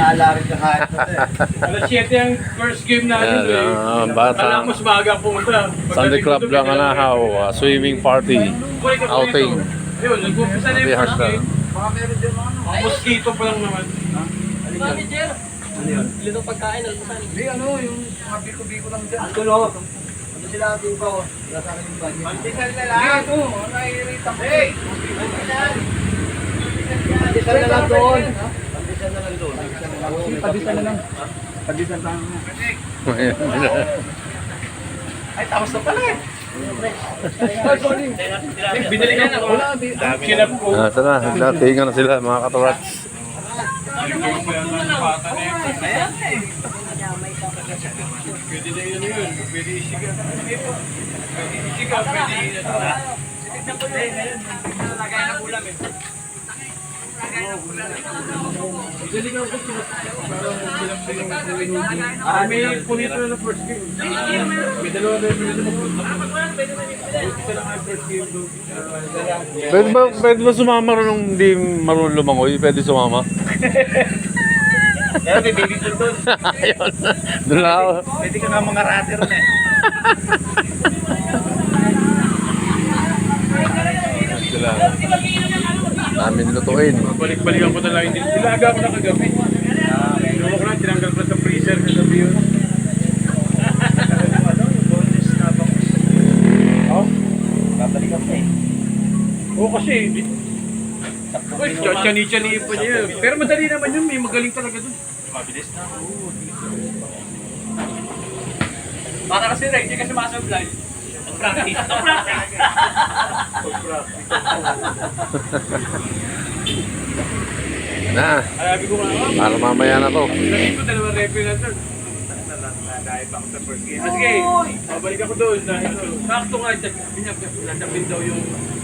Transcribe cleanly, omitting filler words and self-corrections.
inaalarin ka kahit Alas 7 ang first game natin. Bata. Alam mo, maga pumunta. Sunday Club lang anahaw, swimming party, outing. Yun, nag-umpisa na yung Bihas first na. game. baka meron din mga ano. Mosquito pa lang naman. Manager, Ano yun? lito pagkain, almusan. Hindi ano, yung mga biko-biko lang dyan. Ang tulo. Ano sila ating ko? Wala sa akin yung budget. Pandesal na Hindi lang. ito, nai-irita ko. Pandesal. Pandesal na lang doon. Pandesal na lang doon. Pandesal na lang. Pandesal tayo na. Ay, tapos na pala eh. Sorry. Binili ka na. Wala. Kinap ko. Ito na, tingan na sila mga katarats. Pwede na yun yun. Pwede isigaw. Pwede isigaw. Pwede Lagay ng ulam eh. may punito na ng first game. May dalawa na yung isa lang ang first game doon. Pwede ba sumama rin nung hindi marunong lumangoy? Pwede sumama? Pero may baby pool doon. Ayun. Doon lang ako. Pwede ka nga mga rater na eh. Sila. Namin lutuin. Balik-balikan ko na lang. Nilaga ko na kagabi. Ewan ko lang, tinanggal ko sa freezer kagabi yun. Oh? Babalikan pa eh. Oo kasi, uy, chani-chani pa niya. Pero madali naman yun, may magaling talaga dun. Mabilis na. Para kasi Ray, hindi ka sumasablay. Practice. Na, Sabi ko nga, para mamaya na to. sabi ko dalawang referee na dun. Dahil pa ako sa first game. Sige, babalik ako doon dahil sakto nga, binagdapin daw yung